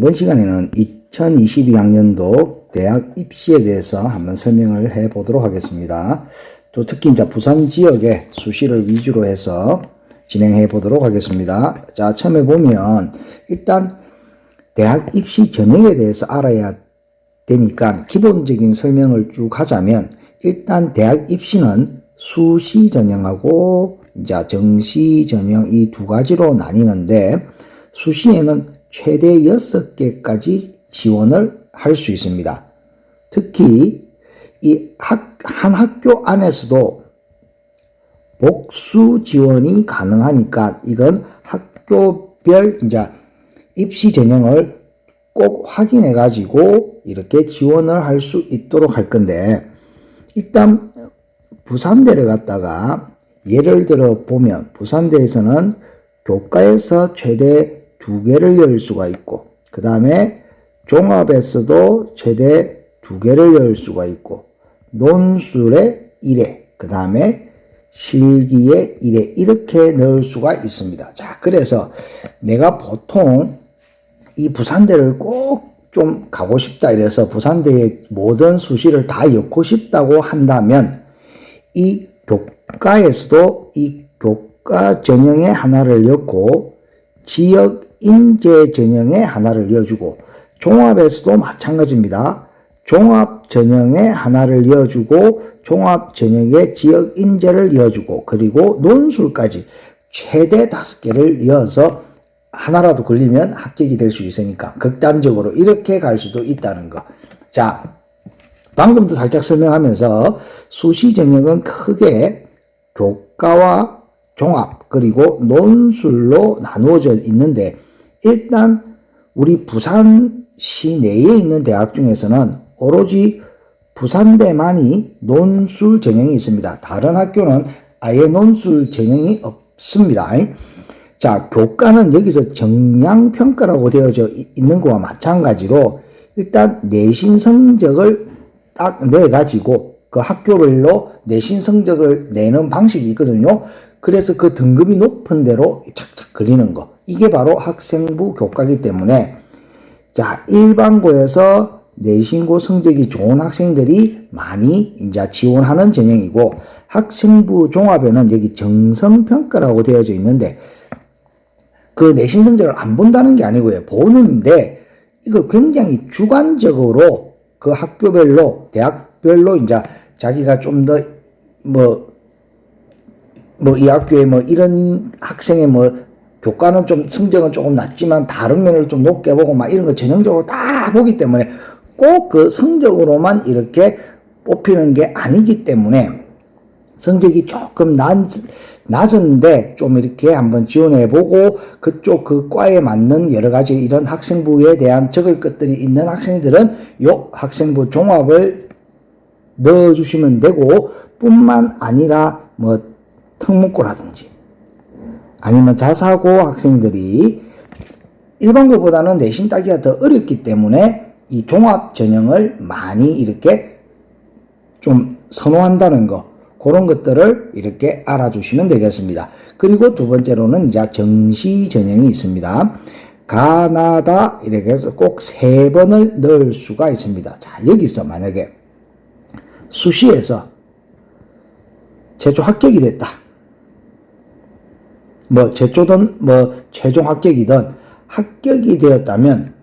이번 시간에는 2022학년도 대학 입시에 대해서 한번 설명을 해 보도록 하겠습니다. 또 특히 이제 부산 지역의 수시를 위주로 해서 진행해 보도록 하겠습니다. 자, 처음에 보면 일단 대학 입시 전형에 대해서 알아야 되니까 기본적인 설명을 쭉 하자면, 일단 대학 입시는 수시 전형하고 이제 정시 전형 이 두 가지로 나뉘는데, 수시에는 최대 6개까지 지원을 할 수 있습니다. 특히 한 학교 안에서도 복수 지원이 가능하니까 이건 학교별 이제 입시 전형을 꼭 확인해 가지고 이렇게 지원을 할 수 있도록 할 건데, 일단 부산대를 갖다가 예를 들어 보면, 부산대에서는 교과에서 최대 2개를 열 수가 있고, 그 다음에 종합에서도 최대 2개를 열 수가 있고, 논술에 1회, 그 다음에 실기에 1회 이렇게 넣을 수가 있습니다. 자, 그래서 내가 보통 이 부산대를 꼭 좀 가고 싶다 이래서 부산대의 모든 수시를 다 엮고 싶다고 한다면, 이 교과에서도 이 교과 전형에 하나를 엮고 지역 인재 전형에 하나를 이어주고, 종합에서도 마찬가지입니다. 종합 전형에 하나를 이어주고 종합 전형에 지역 인재를 이어주고, 그리고 논술까지 최대 5개를 이어서 하나라도 걸리면 합격이 될 수 있으니까 극단적으로 이렇게 갈 수도 있다는 거. 자, 방금도 살짝 설명하면서 수시 전형은 크게 교과와 종합 그리고 논술로 나누어져 있는데, 일단 우리 부산시 내에 있는 대학 중에서는 오로지 부산대만이 논술 전형이 있습니다. 다른 학교는 아예 논술 전형이 없습니다. 자, 교과는 여기서 정량평가라고 되어져 있는 거와 마찬가지로 일단 내신 성적을 딱 내가지고 그 학교별로 내신 성적을 내는 방식이 있거든요. 그래서 그 등급이 높은 대로 착착 걸리는 거. 이게 바로 학생부 교과이기 때문에, 자, 일반고에서 내신고 성적이 좋은 학생들이 많이 이제 지원하는 전형이고, 학생부 종합에는 여기 정성평가라고 되어져 있는데, 그 내신 성적을 안 본다는 게 아니고요. 보는데, 이거 굉장히 주관적으로 그 학교별로, 대학별로 이제 자기가 좀 더 이 학교에 이런 학생의 교과는 좀 성적은 조금 낮지만 다른 면을 좀 높게 보고 이런 거 전형적으로 다 보기 때문에 꼭 그 성적으로만 이렇게 뽑히는 게 아니기 때문에, 성적이 조금 낮은데 좀 이렇게 한번 지원해보고 그쪽 그 과에 맞는 여러 가지 이런 학생부에 대한 적을 것들이 있는 학생들은 요 학생부 종합을 넣어주시면 되고, 뿐만 아니라 특목고라든지 아니면 자사고 학생들이 일반고보다는 내신 따기가 더 어렵기 때문에 이 종합 전형을 많이 이렇게 좀 선호한다는 거, 그런 것들을 이렇게 알아주시면 되겠습니다. 그리고 두 번째로는 이제 정시 전형이 있습니다. 가나다 이렇게 해서 꼭 3번을 넣을 수가 있습니다. 자, 여기서 만약에 수시에서 최초 합격이 됐다. 최초든 최종 합격이든 합격이 되었다면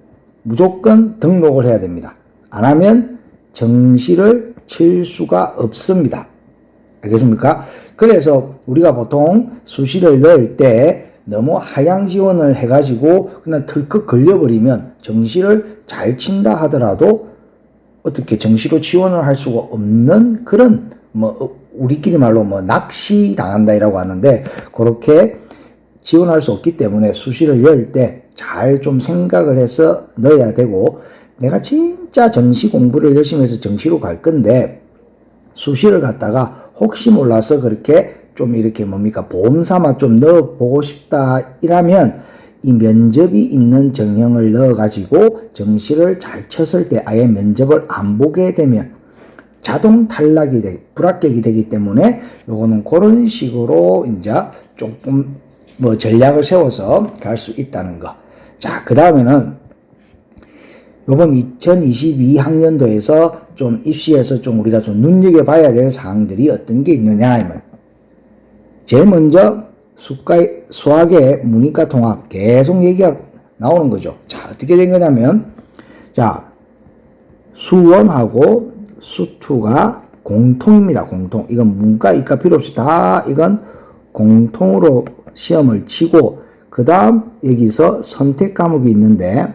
무조건 등록을 해야 됩니다. 안 하면 정시를 칠 수가 없습니다. 알겠습니까? 그래서 우리가 보통 수시를 넣을 때 너무 하향 지원을 해가지고 그냥 덜컥 걸려버리면 정시를 잘 친다 하더라도 어떻게 정시로 지원을 할 수가 없는 그런 우리끼리 말로 낚시 당한다 이라고 하는데, 그렇게 지원할 수 없기 때문에 수시를 열 때 잘 좀 생각을 해서 넣어야 되고, 내가 진짜 정시 공부를 열심히 해서 정시로 갈 건데 수시를 갖다가 혹시 몰라서 그렇게 좀 이렇게 보험 삼아 좀 넣어보고 싶다 이라면 이 면접이 있는 전형을 넣어가지고 정시를 잘 쳤을 때 아예 면접을 안 보게 되면 자동 탈락이 불합격이 되기 때문에 요거는 그런 식으로 이제 조금 전략을 세워서 갈 수 있다는 거. 자, 그 다음에는 요번 2022학년도에서 좀 입시에서 좀 우리가 좀 눈여겨봐야 될 사항들이 어떤 게 있느냐, 이 말. 제일 먼저 수학의 문이과 통합 계속 얘기가 나오는 거죠. 자, 어떻게 된 거냐면, 자, 수1하고 수2가 공통입니다. 공통. 이건 문과, 이과 필요 없이 다 이건 공통으로 시험을 치고, 그 다음 여기서 선택 과목이 있는데,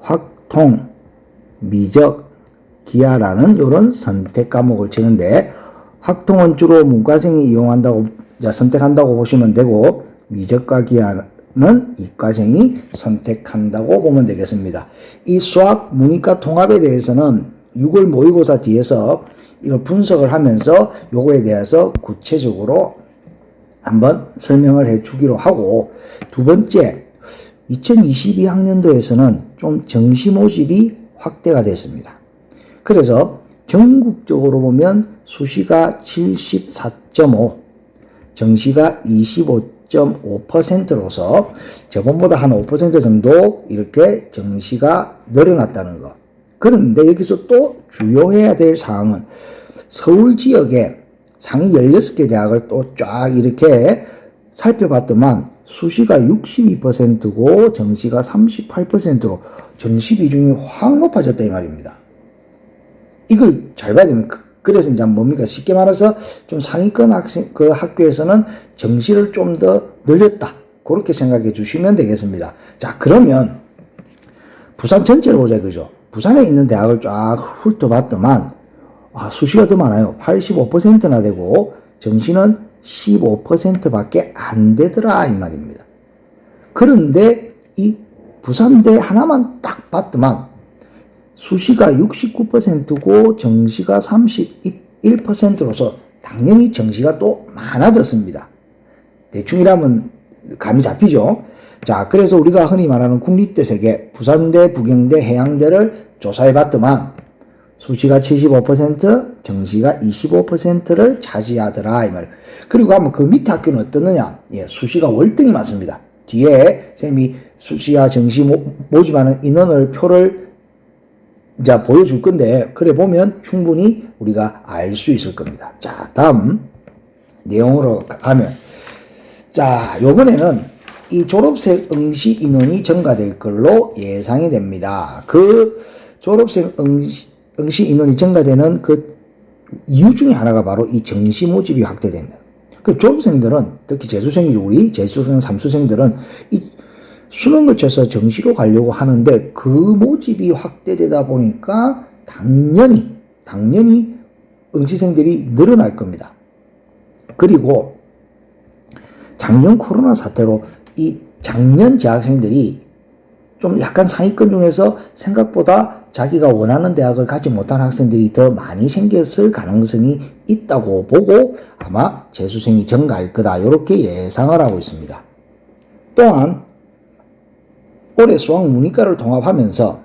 확통, 미적, 기하라는 이런 선택 과목을 치는데, 확통은 주로 문과생이 이용한다고, 선택한다고 보시면 되고, 미적과 기하는 이과생이 선택한다고 보면 되겠습니다. 이 수학 문이과 통합에 대해서는 6월 모의고사 뒤에서 이걸 분석을 하면서 요거에 대해서 구체적으로 한번 설명을 해 주기로 하고, 두 번째, 2022학년도에서는 좀 정시 모집이 확대가 됐습니다. 그래서 전국적으로 보면 수시가 74.5, 정시가 25.5%로서 저번보다 한 5% 정도 이렇게 정시가 늘어났다는 거. 그런데 여기서 또 주요해야 될 사항은 서울 지역에 상위 16개 대학을 또 쫙 이렇게 살펴봤더만 수시가 62%고 정시가 38%로 정시 비중이 확 높아졌다 이 말입니다. 이걸 잘 봐야 됩니다. 그래서 이제 뭡니까? 쉽게 말해서 좀 상위권 그 학교에서는 정시를 좀 더 늘렸다. 그렇게 생각해 주시면 되겠습니다. 자, 그러면 부산 전체를 보자 그죠? 부산에 있는 대학을 쫙 훑어봤더만 수시가 더 많아요. 85%나 되고 정시는 15%밖에 안 되더라 이 말입니다. 그런데 이 부산대 하나만 딱 봤더만 수시가 69%고 정시가 31%로서 당연히 정시가 또 많아졌습니다. 대충이라면 감이 잡히죠. 자, 그래서 우리가 흔히 말하는 국립대 세계 부산대, 부경대, 해양대를 조사해 봤더만 수시가 75%, 정시가 25%를 차지하더라 이 말. 그리고 한번 그 밑에 학교는 어떻느냐? 예, 수시가 월등히 많습니다. 뒤에 쌤이 수시와 정시 모집하는 인원을 표를 이제 보여줄 건데, 그래 보면 충분히 우리가 알 수 있을 겁니다. 자, 다음 내용으로 가면, 자, 요번에는 이 졸업생 응시 인원이 증가될 걸로 예상이 됩니다. 그 졸업생 응시 인원이 증가되는 그 이유 중에 하나가 바로 이 정시 모집이 확대된다. 그 졸업생들은, 특히 재수생이죠. 우리 재수생, 삼수생들은 이 수능을 쳐서 정시로 가려고 하는데 그 모집이 확대되다 보니까 당연히 응시생들이 늘어날 겁니다. 그리고 작년 코로나 사태로 이 작년 재학생들이 좀 약간 상위권 중에서 생각보다 자기가 원하는 대학을 가지 못한 학생들이 더 많이 생겼을 가능성이 있다고 보고 아마 재수생이 증가할 거다 이렇게 예상을 하고 있습니다. 또한 올해 수학 문이과를 통합하면서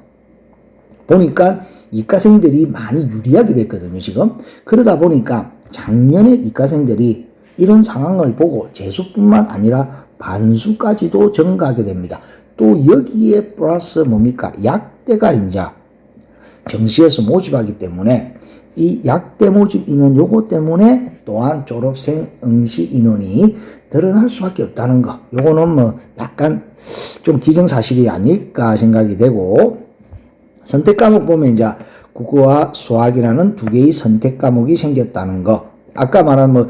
보니까 이과생들이 많이 유리하게 됐거든요, 지금. 그러다 보니까 작년에 이과생들이 이런 상황을 보고 재수뿐만 아니라 반수까지도 증가하게 됩니다. 또 여기에 플러스 뭡니까? 약대가 이제 정시에서 모집하기 때문에 이 약대 모집 인원 요거 때문에 또한 졸업생 응시 인원이 늘어날 수밖에 없다는 거. 요거는 뭐 약간 좀 기정사실이 아닐까 생각이 되고, 선택 과목 보면 이제 국어와 수학이라는 두 개의 선택 과목이 생겼다는 거. 아까 말한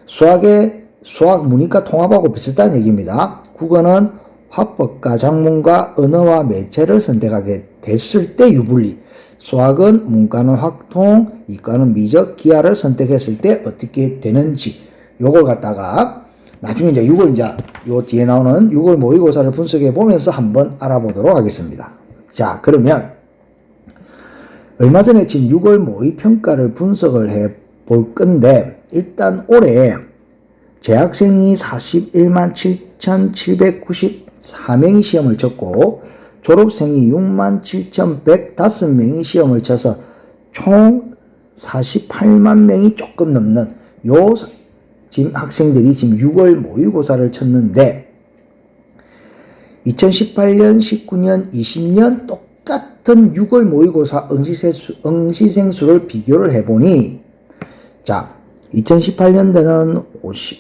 수학 문이과 통합하고 비슷한 얘기입니다. 국어는 화법과 작문과 언어와 매체를 선택하게 됐을 때 유불리, 수학은 문과는 확통, 이과는 미적, 기하를 선택했을 때 어떻게 되는지 요걸 갖다가 나중에 이제 요 뒤에 나오는 6월 모의고사를 분석해 보면서 한번 알아보도록 하겠습니다. 자, 그러면 얼마 전에 지금 6월 모의평가를 분석을 해 볼 건데, 일단 올해 재학생이 41만 7,794명이 시험을 쳤고 졸업생이 6만 7,105명이 시험을 쳐서 총 48만 명이 조금 넘는 요 지금 학생들이 지금 6월 모의고사를 쳤는데 2018년, 19년, 20년 똑같은 6월 모의고사 응시생수를 비교를 해보니, 자, 2018년도는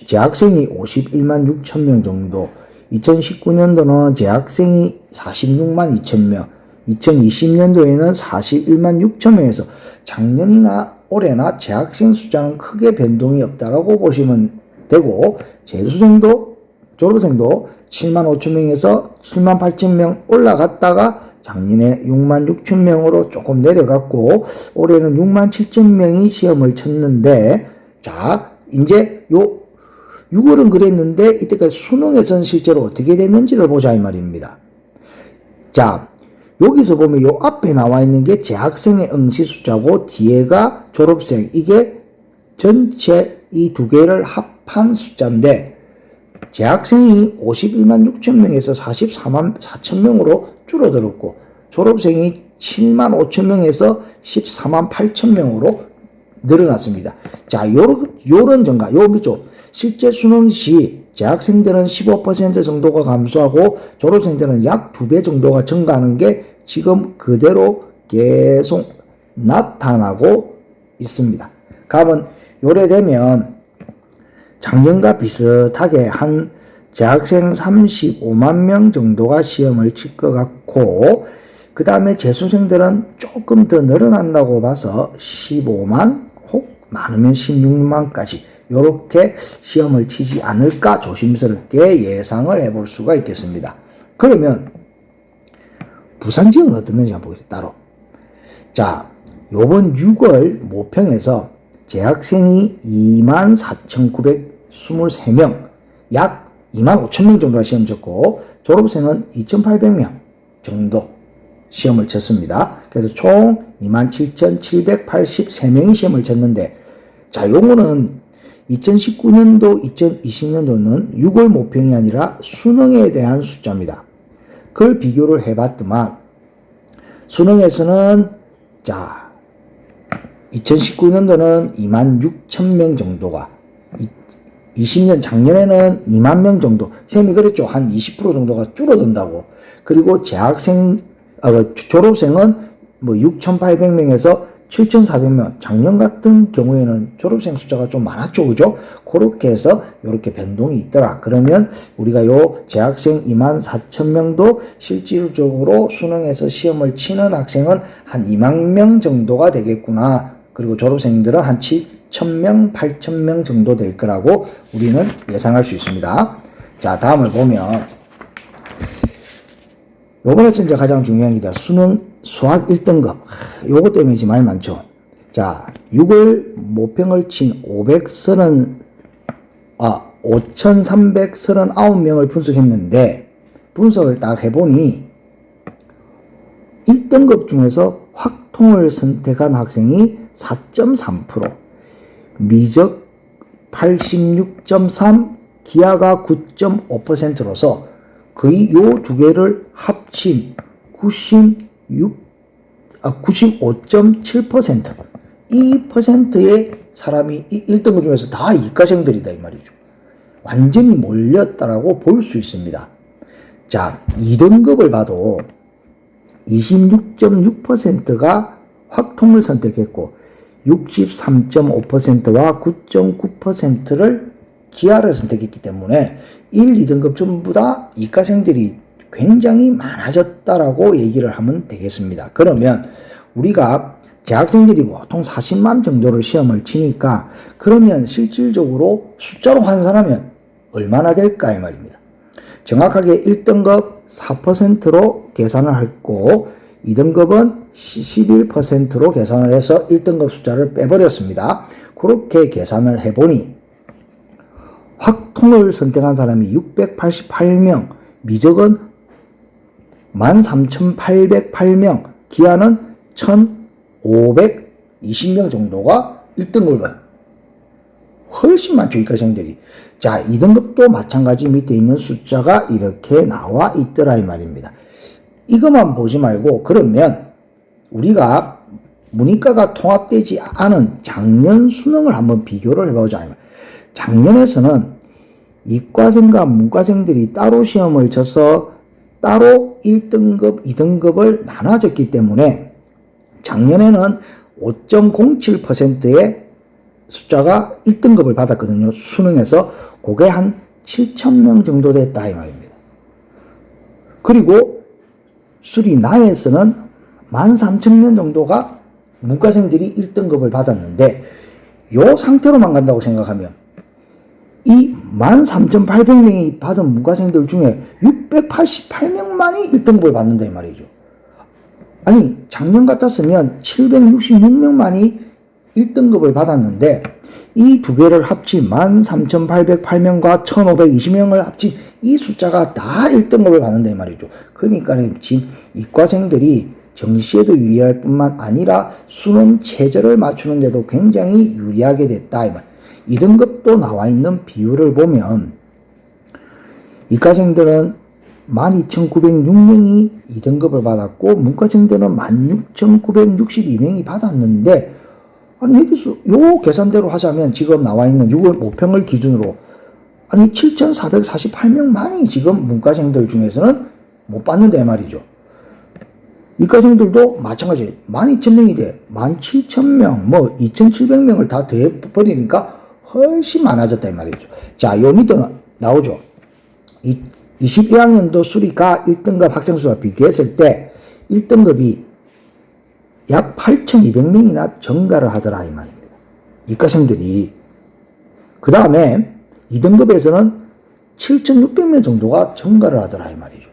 재학생이 51만 6천 명 정도, 2019년도는 재학생이 46만 2천 명, 2020년도에는 41만 6천 명에서 작년이나 올해나 재학생 숫자는 크게 변동이 없다라고 보시면 되고, 재수생도 졸업생도 7만 5천 명에서 7만 8천 명 올라갔다가 작년에 6만 6천 명으로 조금 내려갔고, 올해는 6만 7천 명이 시험을 쳤는데, 자, 이제 요 6월은 그랬는데 이때까지 수능에서는 실제로 어떻게 됐는지를 보자 이 말입니다. 자, 여기서 보면 요 앞에 나와 있는 게 재학생의 응시 숫자고 뒤에가 졸업생, 이게 전체 이 두 개를 합한 숫자인데, 재학생이 51만 6천 명에서 44만 4천 명으로 줄어들었고, 졸업생이 7만 5천 명에서 14만 8천 명으로 늘어났습니다. 자, 요런 증가, 요 밑쪽, 실제 수능 시 재학생들은 15% 정도가 감소하고 졸업생들은 약 2배 정도가 증가하는 게 지금 그대로 계속 나타나고 있습니다. 그러면 요래 되면 작년과 비슷하게 한 재학생 35만 명 정도가 시험을 칠 것 같고, 그 다음에 재수생들은 조금 더 늘어난다고 봐서 15만 혹 많으면 16만까지 이렇게 시험을 치지 않을까 조심스럽게 예상을 해볼 수가 있겠습니다. 그러면 부산 지역은 어떻는지 한번 보겠습니다. 따로. 자, 요번 6월 모평에서 재학생이 24,923명, 약 25,000명 정도가 시험 쳤고, 졸업생은 2,800명 정도 시험을 쳤습니다. 그래서 총 27,783명이 시험을 쳤는데, 자, 요거는 2019년도, 2020년도는 6월 모평이 아니라 수능에 대한 숫자입니다. 그걸 비교를 해봤더만, 수능에서는, 자, 2019년도는 26,000명 정도가, 20년 작년에는 2만 명 정도, 쌤이 그랬죠. 한 20% 정도가 줄어든다고. 그리고 졸업생은 뭐 6,800명에서 7,400명. 작년 같은 경우에는 졸업생 숫자가 좀 많았죠. 그죠? 그렇게 해서 이렇게 변동이 있더라. 그러면 우리가 요 재학생 24,000명도 실질적으로 수능에서 시험을 치는 학생은 한 2만 명 정도가 되겠구나. 그리고 졸업생들은 한 7,000명, 8,000명 정도 될 거라고 우리는 예상할 수 있습니다. 자, 다음을 보면, 요번에서 이제 가장 중요한 게 수학 1등급. 요거 때문에 이제 말 많죠. 자, 6월 모평을 친 5,339명을 분석했는데, 분석을 딱 해보니, 1등급 중에서 확통을 선택한 학생이 4.3%, 미적 86.3%, 기하가 9.5%로서 거의 요 두 개를 합친 95.7%, 이 퍼센트의 사람이 이 1등급 중에서 다 이과생들이다 이 말이죠. 완전히 몰렸다라고 볼 수 있습니다. 자, 2등급을 봐도 26.6%가 확통을 선택했고 63.5%와 9.9%를 기하를 선택했기 때문에 1, 2등급 전부 다 이과생들이 굉장히 많아졌다라고 얘기를 하면 되겠습니다. 그러면 우리가 재학생들이 보통 40만 정도를 시험을 치니까, 그러면 실질적으로 숫자로 환산하면 얼마나 될까 이 말입니다. 정확하게 1등급 4%로 계산을 했고 2등급은 11%로 계산을 해서 1등급 숫자를 빼버렸습니다. 그렇게 계산을 해보니 확통을 선택한 사람이 688명, 미적은 13,808명, 기하는 1,520명 정도가 1등급을 봐요. 훨씬 많죠, 이과생들이. 자, 2등급도 마찬가지 밑에 있는 숫자가 이렇게 나와 있더라 이 말입니다. 이것만 보지 말고, 그러면 우리가 문이과가 통합되지 않은 작년 수능을 한번 비교를 해보자. 작년에서는 이과생과 문과생들이 따로 시험을 쳐서 따로 1등급, 2등급을 나눠졌기 때문에 작년에는 5.07%의 숫자가 1등급을 받았거든요. 수능에서 그게 한 7,000명 정도 됐다 이 말입니다. 그리고 수리나에서는 13,000명 정도가 문과생들이 1등급을 받았는데 요 상태로만 간다고 생각하면 이 13,800명이 받은 문과생들 중에 688명만이 1등급을 받는다 이 말이죠. 아니 작년 같았으면 766명만이 1등급을 받았는데 이 두 개를 합친 13,808명과 1,520명을 합친 이 숫자가 다 1등급을 받는다 이 말이죠. 그러니까 지금 이과생들이 정시에도 유리할 뿐만 아니라 수능 최저를 맞추는 데도 굉장히 유리하게 됐다 이 말. 2등급도 나와 있는 비율을 보면 이과생들은 12,906명이 2등급을 받았고 문과생들은 16,962명이 받았는데 아니 여기서 요 계산대로 하자면 지금 나와 있는 6월 모평을 기준으로 아니 7,448명만이 지금 문과생들 중에서는 못 받는다 말이죠. 이과생들도 마찬가지 12,000명이 돼 17,000명 뭐 2,700명을 다 더해버리니까 훨씬 많아졌다 이 말이죠. 자, 요 밑에 나오죠. 21학년도 수리과 1등급 학생 수와 비교했을 때 1등급이 약 8,200명이나 증가를 하더라 이 말입니다. 이과생들이. 그 다음에 2등급에서는 7,600명 정도가 증가를 하더라 이 말이죠.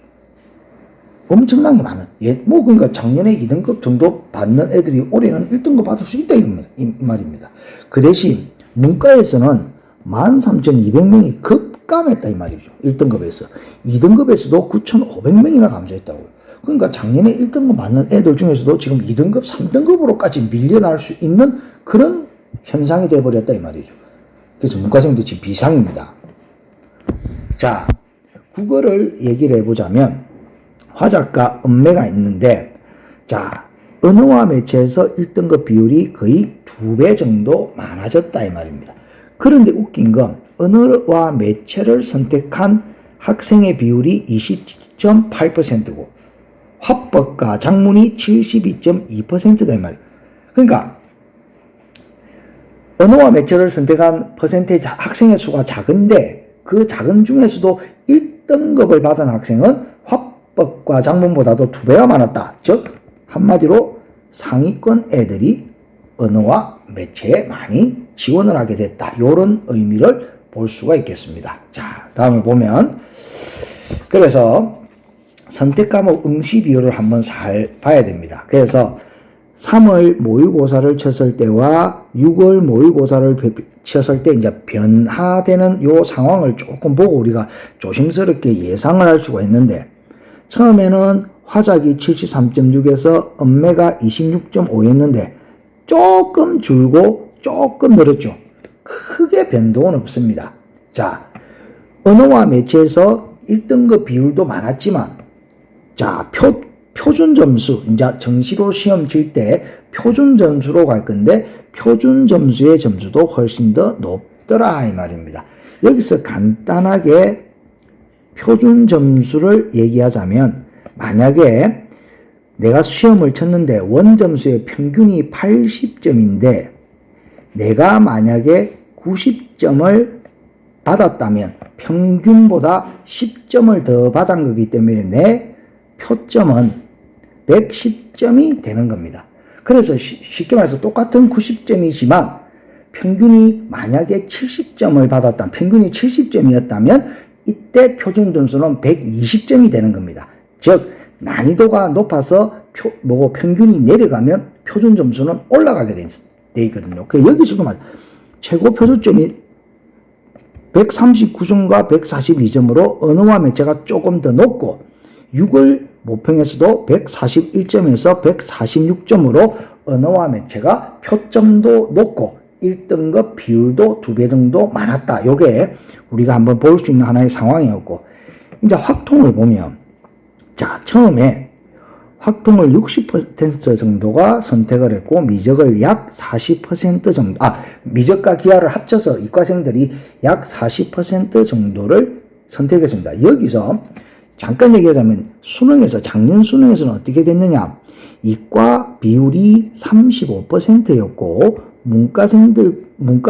엄청나게 많은. 뭐 그러니까 작년에 2등급 정도 받는 애들이 올해는 1등급 받을 수 있다 이 말입니다. 그 대신 문과에서는 13,200명이 급감했다 이 말이죠. 1등급에서. 2등급에서도 9,500명이나 감소했다고요. 그러니까 작년에 1등급 맞는 애들 중에서도 지금 2등급, 3등급으로까지 밀려날 수 있는 그런 현상이 돼버렸다 이 말이죠. 그래서 문과생들 지금 비상입니다. 자, 국어를 얘기를 해보자면 화작과 음매가 있는데 자, 언어와 매체에서 1등급 비율이 거의 2배 정도 많아졌다 이 말입니다. 그런데 웃긴 건 언어와 매체를 선택한 학생의 비율이 20.8%고 화법과 작문이 72.2%다 이 말이에요. 그러니까 언어와 매체를 선택한 퍼센테이지 학생의 수가 작은데 그 작은 중에서도 1등급을 받은 학생은 화법과 작문보다도 2배가 많았다. 즉 한마디로 상위권 애들이 언어와 매체에 많이 지원을 하게 됐다. 이런 의미를 볼 수가 있겠습니다. 자, 다음을 보면 그래서 선택 과목 응시 비율을 한번 잘 봐야 됩니다. 그래서 3월 모의고사를 쳤을 때와 6월 모의고사를 쳤을 때 이제 변화되는 요 상황을 조금 보고 우리가 조심스럽게 예상을 할 수가 있는데 처음에는 화작이 73.6에서 음매가 26.5였는데 조금 줄고 조금 늘었죠. 크게 변동은 없습니다. 자, 언어와 매체에서 1등급 비율도 많았지만 자, 표준 점수, 이제 정시로 시험 칠 때 표준 점수로 갈 건데 표준 점수의 점수도 훨씬 더 높더라 이 말입니다. 여기서 간단하게 표준 점수를 얘기하자면 만약에 내가 시험을 쳤는데 원점수의 평균이 80점인데 내가 만약에 90점을 받았다면 평균보다 10점을 더 받은 거기 때문에 내 표점은 110점이 되는 겁니다. 그래서 쉽게 말해서 똑같은 90점이지만 평균이 만약에 70점을 받았다면 평균이 70점이었다면 이때 표준 점수는 120점이 되는 겁니다. 즉 난이도가 높아서 평균이 내려가면 표준 점수는 올라가게 돼 있거든요. 여기서도 최고 표준점이 139점과 142점으로 언어와 매체가 조금 더 높고 6월 모평에서도 141점에서 146점으로 언어와 매체가 표점도 높고 1등급 비율도 2배 정도 많았다. 요게 우리가 한번 볼 수 있는 하나의 상황이었고 이제 확통을 보면 자, 처음에 확통을 60% 정도가 선택을 했고 미적을 약 40% 정도 미적과 기하를 합쳐서 이과생들이 약 40% 정도를 선택했습니다. 여기서 잠깐 얘기하자면 작년 수능에서는 어떻게 됐느냐? 이과 비율이 35%였고 문과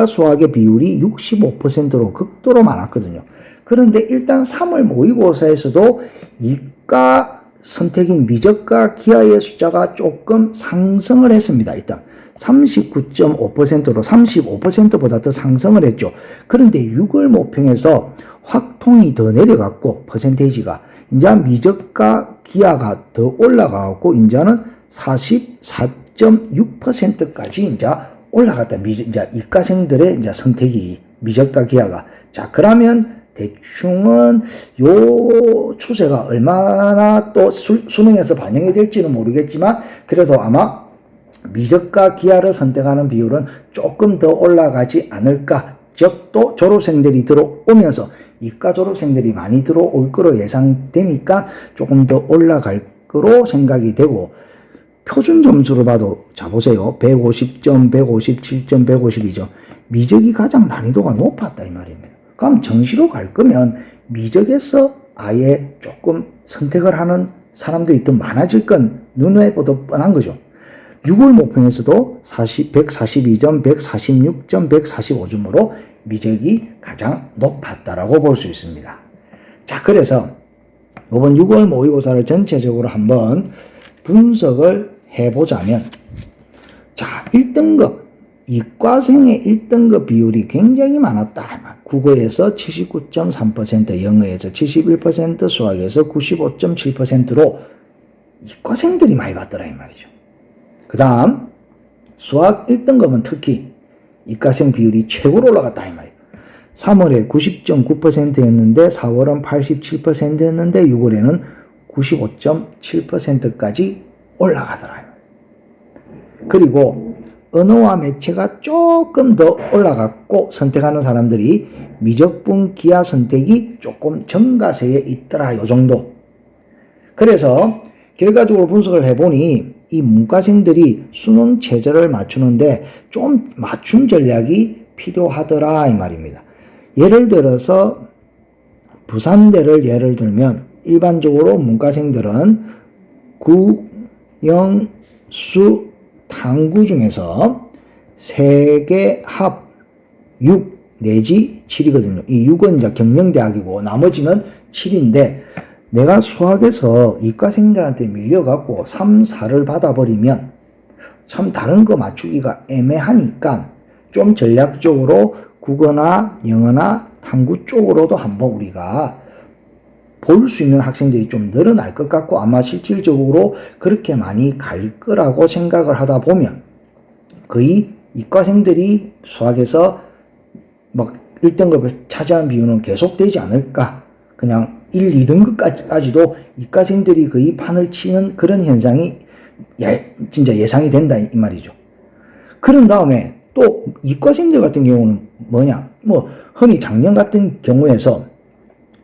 수학의 비율이 65%로 극도로 많았거든요. 그런데 일단 3월 모의고사에서도 이과 선택인 미적과 기하의 숫자가 조금 상승을 했습니다. 일단 39.5%로 35%보다 더 상승을 했죠. 그런데 6월 모평에서 확통이 더 내려갔고 퍼센테이지가 이제 미적과 기하가 더 올라가고 이제는 44.6%까지 이제 올라갔다. 이제 이과생들의 이제 선택이 미적과 기하가. 자, 그러면 대충은 요 추세가 얼마나 또 수능에서 반영이 될지는 모르겠지만 그래도 아마 미적과 기하를 선택하는 비율은 조금 더 올라가지 않을까. 즉 또 졸업생들이 들어오면서 이과 졸업생들이 많이 들어올 거로 예상되니까 조금 더 올라갈 거로 생각이 되고 표준 점수로 봐도 자 보세요. 150점, 157점, 152점. 미적이 가장 난이도가 높았다 이 말입니다. 그럼 정시로 갈 거면 미적에서 아예 조금 선택을 하는 사람들이 더 많아질 건 눈에 보도 뻔한 거죠. 6월 모평에서도 142점, 146점, 145점으로 미적이 가장 높았다라고 볼 수 있습니다. 자, 그래서 이번 6월 모의고사를 전체적으로 한번 분석을 해보자면, 자, 1등급, 이과생의 1등급 비율이 굉장히 많았다. 국어에서 79.3%, 영어에서 71%, 수학에서 95.7%로 이과생들이 많이 받더라 이 말이죠. 그 다음 수학 1등급은 특히 이과생 비율이 최고로 올라갔다 이 말이에요. 3월에 90.9%였는데 4월은 87%였는데 6월에는 95.7%까지 올라가더라. 그리고 언어와 매체가 조금 더 올라갔고 선택하는 사람들이 미적분 기하 선택이 조금 정가세에 있더라. 요 정도. 그래서 결과적으로 분석을 해보니 이 문과생들이 수능 최저를 맞추는데 좀 맞춤 전략이 필요하더라 이 말입니다. 예를 들어서 부산대를 예를 들면 일반적으로 문과생들은 국, 영, 수, 탐구 중에서 3개 합 6 내지 7이거든요. 이 6은 이제 경영대학이고 나머지는 7인데 내가 수학에서 이과생들한테 밀려갖고 3, 4를 받아버리면 참 다른 거 맞추기가 애매하니까 좀 전략적으로 국어나 영어나 탐구 쪽으로도 한번 우리가 볼 수 있는 학생들이 좀 늘어날 것 같고 아마 실질적으로 그렇게 많이 갈 거라고 생각을 하다 보면 거의 이과생들이 수학에서 막 1등급을 차지하는 비율은 계속되지 않을까. 그냥 1, 2등급까지도 이과생들이 거의 판을 치는 그런 현상이 진짜 예상이 된다 이 말이죠. 그런 다음에 또 이과생들 같은 경우는 뭐냐? 뭐 흔히 작년 같은 경우에서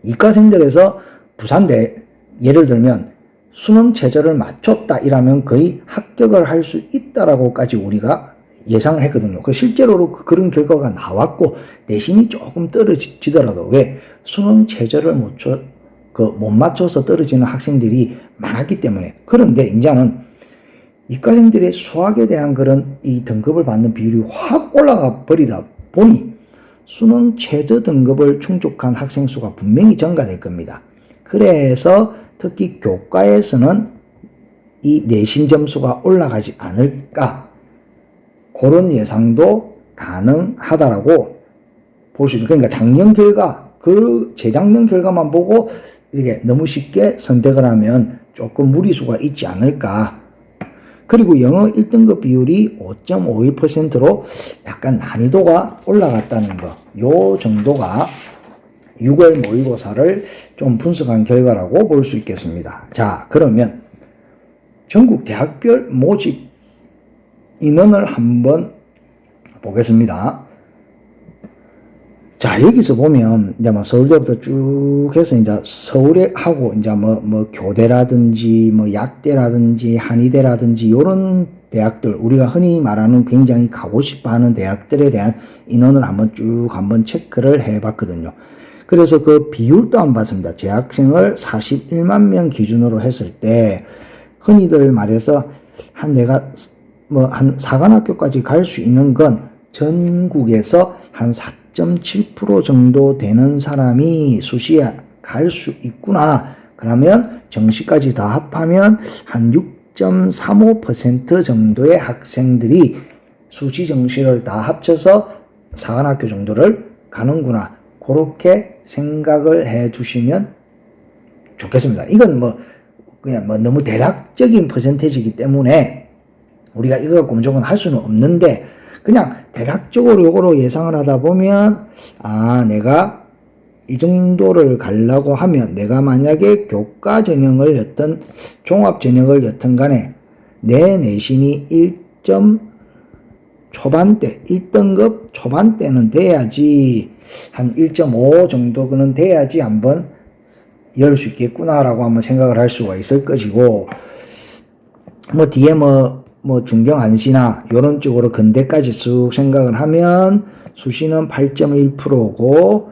이과생들에서 부산대 예를 들면 수능 최저를 맞췄다 이라면 거의 합격을 할 수 있다라고까지 우리가 예상을 했거든요. 실제로로 그런 결과가 나왔고 내신이 조금 떨어지더라도 왜 수능 최저를 못 맞춰서 떨어지는 학생들이 많았기 때문에. 그런데 이제는 이과생들의 수학에 대한 그런 이 등급을 받는 비율이 확 올라가 버리다 보니 수능 최저 등급을 충족한 학생 수가 분명히 증가될 겁니다. 그래서 특히 교과에서는 이 내신 점수가 올라가지 않을까 그런 예상도 가능하다라고 볼 수 있는. 그러니까 작년 결과 그 재작년 결과만 보고 이렇게 너무 쉽게 선택을 하면 조금 무리수가 있지 않을까. 그리고 영어 1등급 비율이 5.51%로 약간 난이도가 올라갔다는 거. 요 정도가 6월 모의고사를 좀 분석한 결과라고 볼 수 있겠습니다. 자, 그러면 전국 대학별 모집 인원을 한번 보겠습니다. 자, 여기서 보면 이제 뭐 서울대부터 쭉 해서 이제 서울에 하고 이제 뭐 교대라든지 뭐 약대라든지 한의대라든지 이런 대학들 우리가 흔히 말하는 굉장히 가고 싶어 하는 대학들에 대한 인원을 한번 체크를 해 봤거든요. 그래서 그 비율도 안 봤습니다. 재학생을 41만 명 기준으로 했을 때 흔히들 말해서 내가 한 사관학교까지 갈 수 있는 건 전국에서 한 4.7% 정도 되는 사람이 수시에 갈 수 있구나. 그러면 정시까지 다 합하면 한 6.35% 정도의 학생들이 수시 정시를 다 합쳐서 사관학교 정도를 가는구나. 그렇게 생각을 해 두시면 좋겠습니다. 이건 그냥 너무 대략적인 퍼센테이지이기 때문에 우리가 이거 갖고 무조건 할 수는 없는데, 그냥 대략적으로 요거로 예상을 하다 보면, 내가 이 정도를 가려고 하면, 내가 만약에 교과 전형을 여튼 종합 전형을 여튼 간에 내 내신이 1점 초반대, 1등급 초반대는 돼야지, 한 1.5 정도는 돼야지 한번 열 수 있겠구나라고 한번 생각을 할 수가 있을 것이고, 뒤에 중경 안시나 요런 쪽으로 근대까지 쑥 생각을 하면 수시는 8.1%고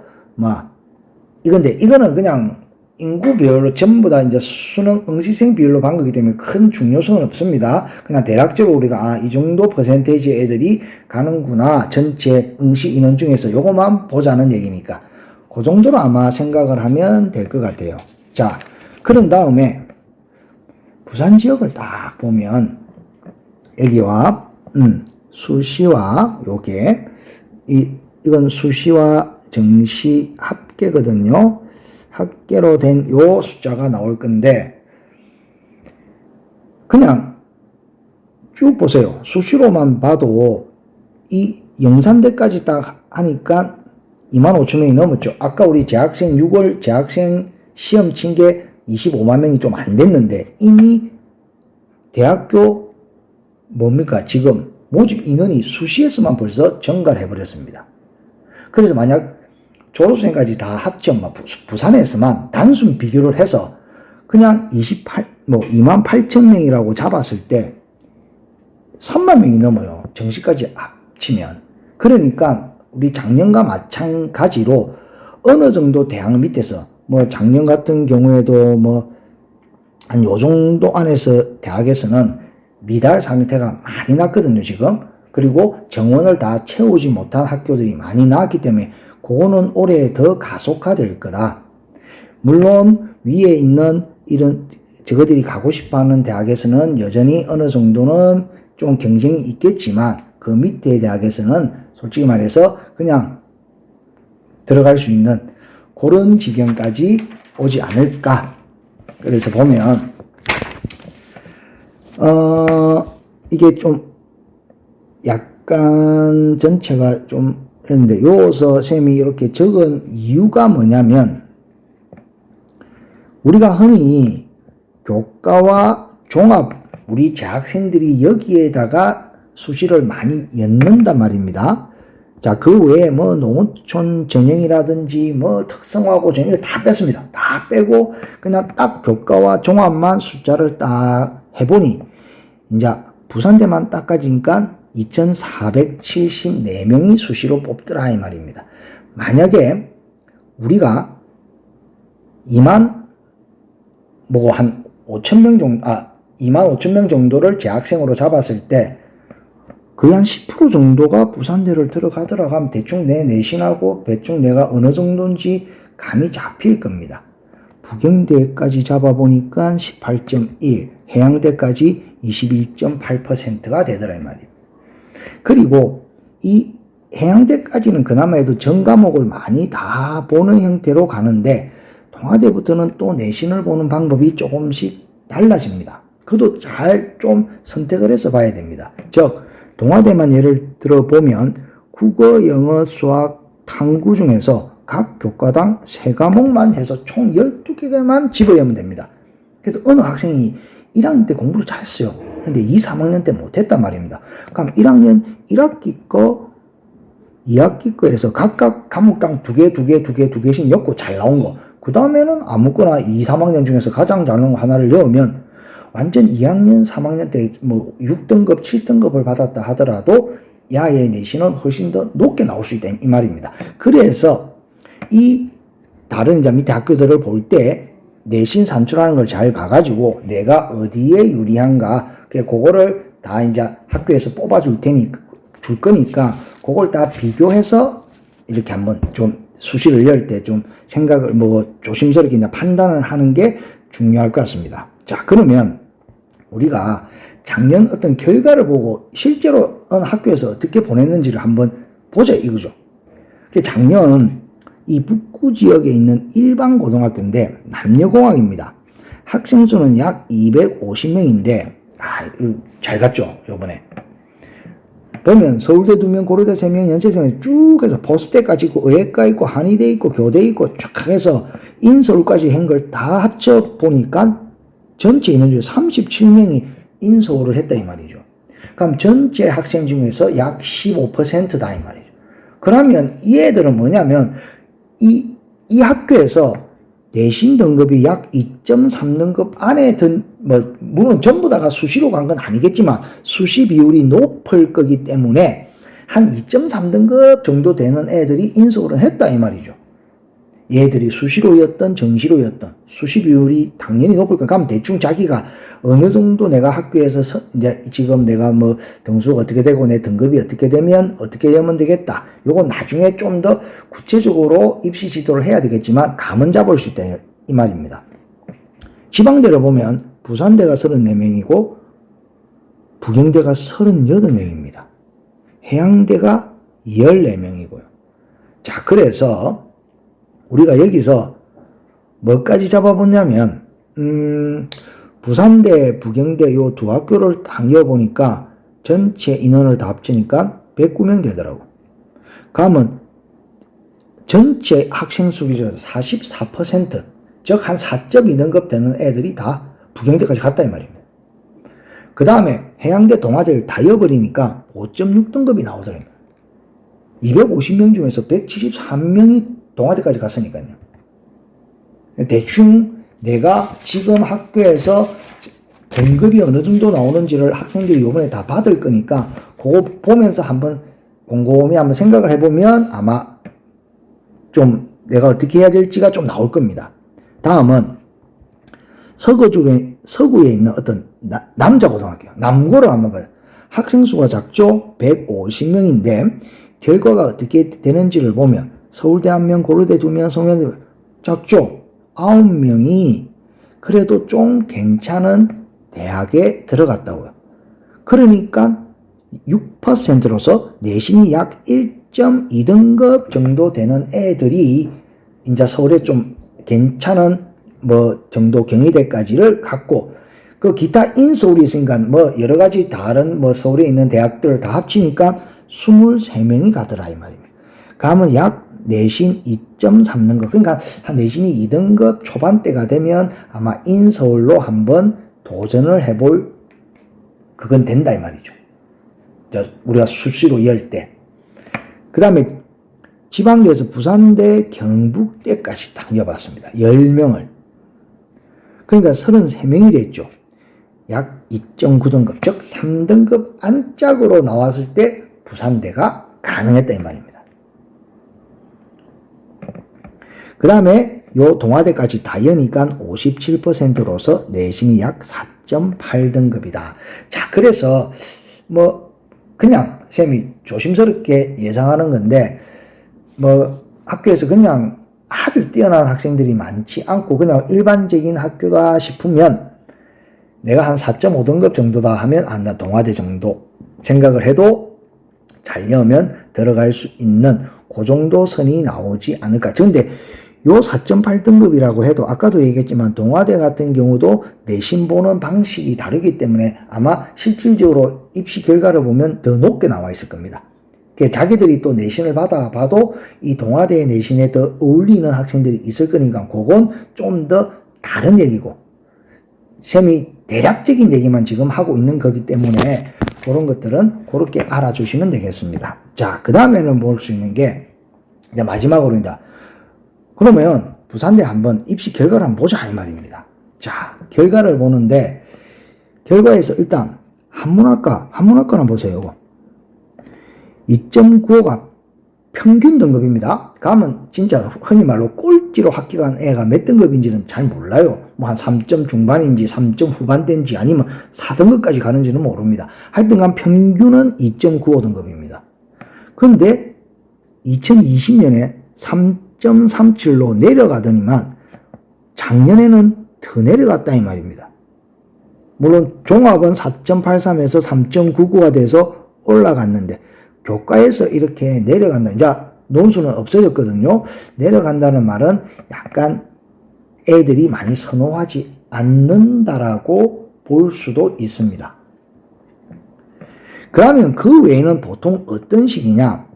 이거는 그냥 인구 비율로 전부 다 이제 수능 응시생 비율로 반 거기 때문에 큰 중요성은 없습니다. 그냥 대략적으로 우리가 이 정도 퍼센테이지 애들이 가는구나, 전체 응시 인원 중에서 요거만 보자는 얘기니까 그 정도로 아마 생각을 하면 될 것 같아요. 자, 그런 다음에 부산 지역을 딱 보면 여기와 수시와 요게 이건 수시와 정시 합계거든요. 합계로 된 요 숫자가 나올 건데, 그냥 쭉 보세요. 수시로만 봐도 이 영산대까지 딱 하니까 25,000명이 넘었죠. 아까 우리 재학생 6월 재학생 시험 친 게 25만 명이 좀 안 됐는데 이미 대학교 지금 모집 인원이 수시에서만 벌써 증가를 해버렸습니다. 그래서 만약 졸업생까지 다 합쳐 부산에서만 단순 비교를 해서 그냥 28,000명이라고 잡았을 때 3만 명이 넘어요. 정시까지 합치면. 그러니까 우리 작년과 마찬가지로 어느 정도 대학 밑에서 작년 같은 경우에도 한 요 정도 안에서 대학에서는 미달 상태가 많이 났거든요, 지금. 그리고 정원을 다 채우지 못한 학교들이 많이 나왔기 때문에 그거는 올해 더 가속화될 거다. 물론 위에 있는 저거들이 가고 싶어 하는 대학에서는 여전히 어느 정도는 좀 경쟁이 있겠지만 그 밑에 대학에서는 솔직히 말해서 그냥 들어갈 수 있는 그런 지경까지 오지 않을까. 그래서 보면 이게 좀 약간 전체가 좀 했는데, 요서 쌤이 이렇게 적은 이유가 뭐냐면, 우리가 흔히 교과와 종합, 우리 재학생들이 여기에다가 수시를 많이 엮는단 말입니다. 자, 그 외에 농어촌 전형이라든지 특성화고 전형 다 뺐습니다. 다 빼고 그냥 딱 교과와 종합만 숫자를 딱 해보니 이제 부산대만 딱 가지니까 2,474명이 수시로 뽑더라 이 말입니다. 만약에 우리가 2만 5,000명 정도를 재학생으로 잡았을 때 거의 한 10% 정도가 부산대를 들어가더라고 하면 대충 내 내신하고 대충 내가 어느 정도인지 감이 잡힐 겁니다. 부경대까지 잡아보니까 18.1, 해양대까지 21.8%가 되더라 이 말이에요. 그리고 이 해양대까지는 그나마 해도 전 과목을 많이 다 보는 형태로 가는데 동아대부터는 또 내신을 보는 방법이 조금씩 달라집니다. 그것도 잘 좀 선택을 해서 봐야 됩니다. 즉 동아대만 예를 들어 보면 국어, 영어, 수학, 탐구 중에서 각 교과당 3과목만 해서 총 12개만 집어넣으면 됩니다. 그래서 어느 학생이 1학년 때 공부를 잘했어요. 그런데 2, 3학년 때 못했단 말입니다. 그럼 1학년 1학기 거, 2학기 거에서 각각 과목당 2개씩 엮고 잘 나온 거. 그 다음에는 아무거나 2, 3학년 중에서 가장 잘 나온 거 하나를 넣으면 완전 2학년, 3학년 때 6등급, 7등급을 받았다 하더라도 야의 내신은 훨씬 더 높게 나올 수 있다 이 말입니다. 그래서 이 다른 이제 밑에 학교들을 볼 때 내신 산출하는 걸 잘 봐가지고 내가 어디에 유리한가, 그거를 다 이제 학교에서 뽑아줄 줄 거니까 그걸 다 비교해서 이렇게 한번 좀 수시를 열 때 좀 생각을 조심스럽게 이제 판단을 하는 게 중요할 것 같습니다. 자, 그러면 우리가 작년 어떤 결과를 보고 실제로 어느 학교에서 어떻게 보냈는지를 한번 보자 이거죠. 작년 이 북구 지역에 있는 일반 고등학교인데 남녀공학입니다. 학생 수는 약 250명인데 잘 갔죠 요번에. 보면 서울대 2명, 고려대 3명, 연세 3명 쭉 해서 보스대까지 있고 의예과 있고 한의대 있고 교대 있고 쫙 해서 인서울까지 한 걸 다 합쳐 보니까 전체 인원 중에 37명이 인서울을 했다 이 말이죠. 그럼 전체 학생 중에서 약 15%다 이 말이죠. 그러면 이 애들은 뭐냐면 이 학교에서 내신 등급이 약 2.3등급 안에 물론 전부 다가 수시로 간 건 아니겠지만 수시 비율이 높을 거기 때문에 한 2.3등급 정도 되는 애들이 인서울을 했다 이 말이죠. 얘들이 수시로였던 정시로였던 수시 비율이 당연히 높을 거야. 그럼 대충 자기가 어느 정도 내가 학교에서 이제 지금 내가 등수가 어떻게 되고 내 등급이 어떻게 되면 어떻게 하면 되겠다. 요건 나중에 좀 더 구체적으로 입시 지도를 해야 되겠지만 감은 잡을 수 있다 이 말입니다. 지방대를 보면 부산대가 34명이고 부경대가 38명입니다. 해양대가 14명이고요. 자, 그래서 우리가 여기서 뭐까지 잡아보냐면 부산대, 부경대 요 두 학교를 당겨보니까 전체 인원을 다 합치니까 109명 되더라고. 그러면 전체 학생 수 기준 44%, 즉 한 4.2등급 되는 애들이 다 부경대까지 갔다 이 말입니다. 그 다음에 해양대, 동아대를 다 이어버리니까 5.6등급이 나오더라고요. 250명 중에서 173명이 동아대까지 갔으니까요. 대충 내가 지금 학교에서 등급이 어느 정도 나오는지를 학생들이 이번에 다 받을 거니까 그거 보면서 한번 곰곰이 한번 생각을 해보면 아마 좀 내가 어떻게 해야 될지가 좀 나올 겁니다. 다음은 서구에 있는 어떤 남자 고등학교, 남고를 한번 봐요. 학생 수가 작죠? 150명인데 결과가 어떻게 되는지를 보면 서울대 1명, 고려대 2명, 송영대 작죠? 9명이 그래도 좀 괜찮은 대학에 들어갔다고요. 그러니까 6%로서 내신이 약 1.2등급 정도 되는 애들이 이제 서울에 좀 괜찮은 정도 경희대까지를 갖고 그 기타 인서울이 있으니까 여러 가지 다른 서울에 있는 대학들을 다 합치니까 23명이 가더라 이 말입니다. 그러면 약 내신 2.3등급, 그러니까 한 내신이 2등급 초반대가 되면 아마 인서울로 한번 도전을 해볼 그건 된다 이 말이죠. 우리가 수시로 열 때. 그 다음에 지방대에서 부산대, 경북대까지 당겨봤습니다. 10명을. 그러니까 33명이 됐죠. 약 2.9등급, 즉 3등급 안짝으로 나왔을 때 부산대가 가능했다 이 말입니다. 그 다음에 요 동아대까지 다 여니까 57%로서 내신이 약 4.8등급이다. 자, 그래서 그냥 쌤이 조심스럽게 예상하는 건데 학교에서 그냥 아주 뛰어난 학생들이 많지 않고 그냥 일반적인 학교다 싶으면 내가 한 4.5등급 정도다 하면 나 동아대 정도 생각을 해도 잘려면 들어갈 수 있는 그 정도 선이 나오지 않을까. 그런데 요 4.8등급이라고 해도 아까도 얘기했지만 동아대 같은 경우도 내신 보는 방식이 다르기 때문에 아마 실질적으로 입시 결과를 보면 더 높게 나와 있을 겁니다. 자기들이 또 내신을 받아봐도 이 동아대 내신에 더 어울리는 학생들이 있을 거니까 그건 좀 더 다른 얘기고 쌤이 대략적인 얘기만 지금 하고 있는 거기 때문에 그런 것들은 그렇게 알아주시면 되겠습니다. 자, 그 다음에는 볼 수 있는 게 이제 마지막으로입니다. 그러면 부산대 한번 입시 결과를 한번 보자 이 말입니다. 자, 결과를 보는데 결과에서 일단 한문학과는 보세요. 2.95가 평균 등급입니다. 가면 진짜 흔히 말로 꼴찌로 합격한 애가 몇 등급인지는 잘 몰라요. 뭐 한 3점 중반인지 3점 후반대인지 아니면 4등급까지 가는지는 모릅니다. 하여튼간 평균은 2.95 등급입니다. 근데 2020년에 3.37로 내려가더니만 작년에는 더 내려갔다 이 말입니다. 물론 종합은 4.83에서 3.99가 돼서 올라갔는데 교과에서 이렇게 내려간다. 이제 논술은 없어졌거든요. 내려간다는 말은 약간 애들이 많이 선호하지 않는다라고 볼 수도 있습니다. 그러면 그 외에는 보통 어떤 식이냐?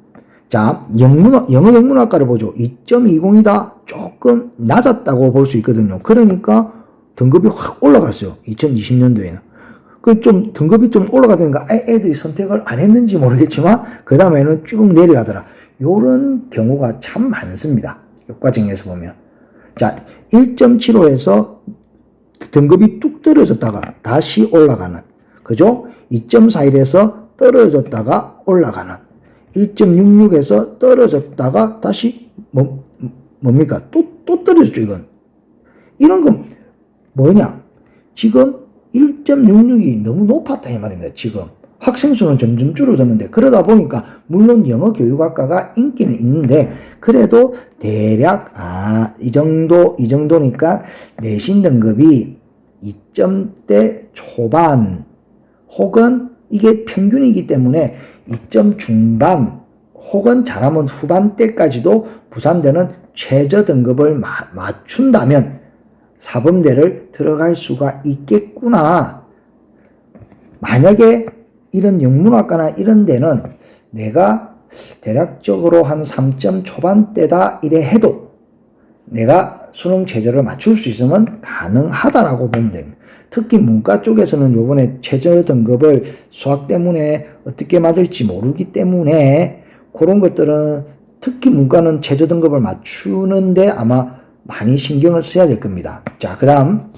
자, 영어 영문학과를 보죠. 2.20이다. 조금 낮았다고 볼 수 있거든요. 그러니까 등급이 확 올라갔어요. 2020년도에는. 그 좀 등급이 좀 올라가니까 애들이 선택을 안 했는지 모르겠지만 그 다음에는 쭉 내려가더라. 요런 경우가 참 많습니다. 교과정에서 보면. 자, 1.75에서 등급이 뚝 떨어졌다가 다시 올라가는. 그죠? 2.41에서 떨어졌다가 올라가는. 1.66에서 떨어졌다가 다시 뭡니까? 또 떨어졌죠, 이건. 이런 건 뭐냐? 지금 1.66이 너무 높았다 이 말입니다. 지금 학생 수는 점점 줄어드는데 그러다 보니까 물론 영어 교육학과가 인기는 있는데 그래도 대략 이 정도니까 내신 등급이 2점대 초반 혹은 이게 평균이기 때문에 2점 중반 혹은 잘하면 후반대까지도 부산대는 최저 등급을 맞춘다면 사범대를 들어갈 수가 있겠구나. 만약에 이런 영문학과나 이런 데는 내가 대략적으로 한 3점 초반대다 이래 해도 내가 수능 최저를 맞출 수 있으면 가능하다라고 보면 됩니다. 특히 문과 쪽에서는 요번에 최저 등급을 수학 때문에 어떻게 맞을지 모르기 때문에 그런 것들은 특히 문과는 최저 등급을 맞추는데 아마 많이 신경을 써야 될 겁니다. 자, 그 다음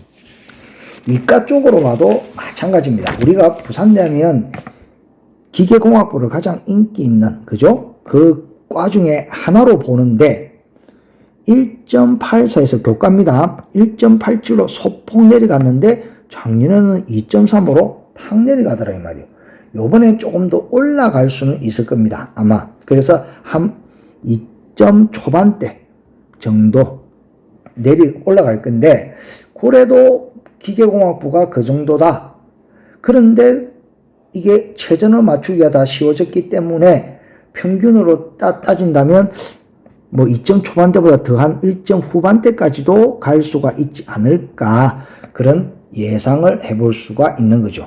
이과 쪽으로 봐도 마찬가지입니다. 우리가 부산대하면 기계공학부를 가장 인기 있는 그죠? 그 과 중에 하나로 보는데 1.84에서 교과입니다. 1.87로 소폭 내려갔는데 작년에는 2.35로 탁 내려가더라 이 말이에요. 요번에 조금 더 올라갈 수는 있을 겁니다. 아마. 그래서 한 2점 초반대 정도 올라갈 건데 그래도 기계공학부가 그 정도다. 그런데 이게 최저를 맞추기가 다 쉬워졌기 때문에 평균으로 따진다면 뭐 2점 초반대보다 더한 1점 후반대까지도 갈 수가 있지 않을까 그런 예상을 해볼 수가 있는 거죠.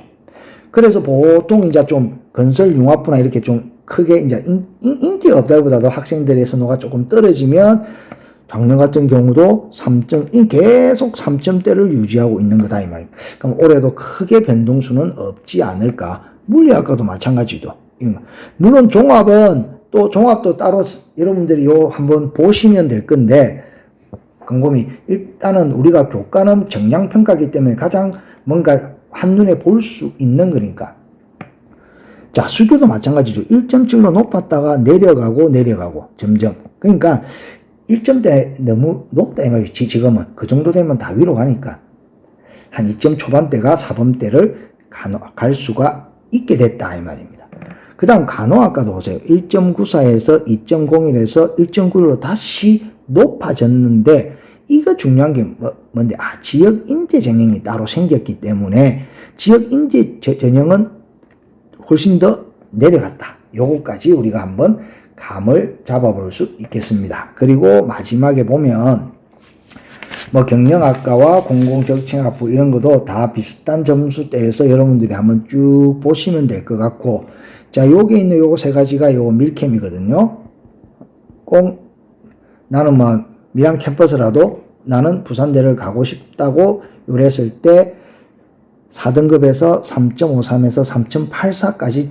그래서 보통 이제 좀 건설융합부나 이렇게 좀 크게 이제 인기가 없다기보다도 학생들의 선호가 조금 떨어지면 작년 같은 경우도 계속 3점대를 유지하고 있는 거다 이 말입니다. 그럼 올해도 크게 변동수는 없지 않을까. 물리학과도 마찬가지도. 물론 종합도 따로 여러분들이 한번 보시면 될 건데 곰곰이 일단은 우리가 교과는 정량평가이기 때문에 가장 뭔가 한눈에 볼 수 있는 거니까. 자, 수교도 마찬가지죠. 1.7로 높았다가 내려가고 점점. 그러니까 1점대 너무 높다 이 말이지. 지금은 그 정도 되면 다 위로 가니까 한 2점 초반대가 4범대를 갈 수가 있게 됐다 이 말입니다. 그 다음 간호학과도 보세요. 1.94에서 2.01에서 1.91로 다시 높아졌는데 이거 중요한 게 뭔데? 지역 인재 전형이 따로 생겼기 때문에 지역 인재 전형은 훨씬 더 내려갔다. 요거까지 우리가 한번 감을 잡아볼 수 있겠습니다. 그리고 마지막에 보면 뭐 경영학과와 공공정책학부 이런 것도 다 비슷한 점수대에서 여러분들이 한번 쭉 보시면 될 것 같고, 자, 요게 있는 요거 세 가지가 요거 밀캠이거든요. 꼭 나는 뭐 밀양 캠퍼스라도 나는 부산대를 가고 싶다고 요랬을 때 4등급에서 3.53에서 3.84까지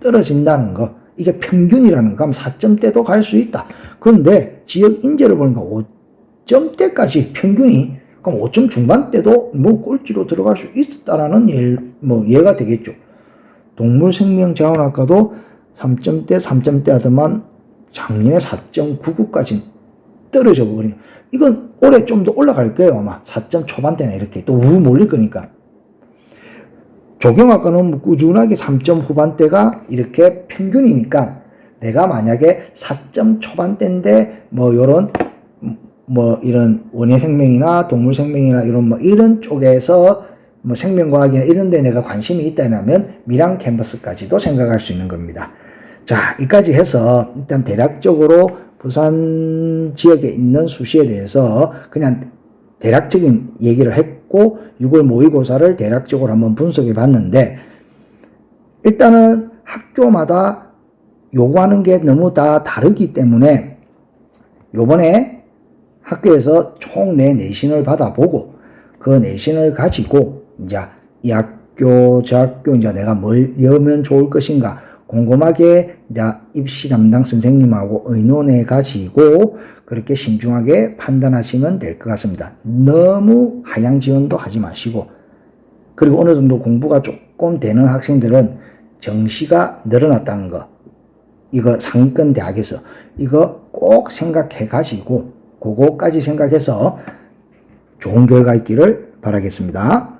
떨어진다는 거. 이게 평균이라는 거. 그럼 4점대도 갈 수 있다. 그런데 지역 인재를 보니까 5점대까지 평균이, 그럼 5점 중반대도 뭐 꼴찌로 들어갈 수 있었다라는 예가 되겠죠. 동물생명자원학과도 3점대 하더만 작년에 4.99까지 떨어져 버리면 이건 올해 좀 더 올라갈 거예요. 아마 4점 초반대나 이렇게 또 우 몰릴 거니까. 조경학과는 뭐 꾸준하게 3점 후반대가 이렇게 평균이니까 내가 만약에 4점 초반대인데 뭐 요런 뭐 이런 원예생명이나 동물생명이나 이런 뭐 이런 쪽에서 뭐 생명과학이나 이런 데 내가 관심이 있다면 미랑 캔버스까지도 생각할 수 있는 겁니다. 자, 여기까지 해서 일단 대략적으로 부산 지역에 있는 수시에 대해서 그냥 대략적인 얘기를 했고 6월 모의고사를 대략적으로 한번 분석해 봤는데 일단은 학교마다 요구하는 게 너무 다 다르기 때문에 요번에 학교에서 총 내 내신을 받아보고 그 내신을 가지고 이제 이 학교 저 학교 이제 내가 뭘 여면 좋을 것인가 곰곰하게 이제 입시 담당 선생님하고 의논해 가지고 그렇게 신중하게 판단하시면 될 것 같습니다. 너무 하향 지원도 하지 마시고 그리고 어느 정도 공부가 조금 되는 학생들은 정시가 늘어났다는 거 이거 상위권 대학에서 이거 꼭 생각해 가지고 그거까지 생각해서 좋은 결과 있기를 바라겠습니다.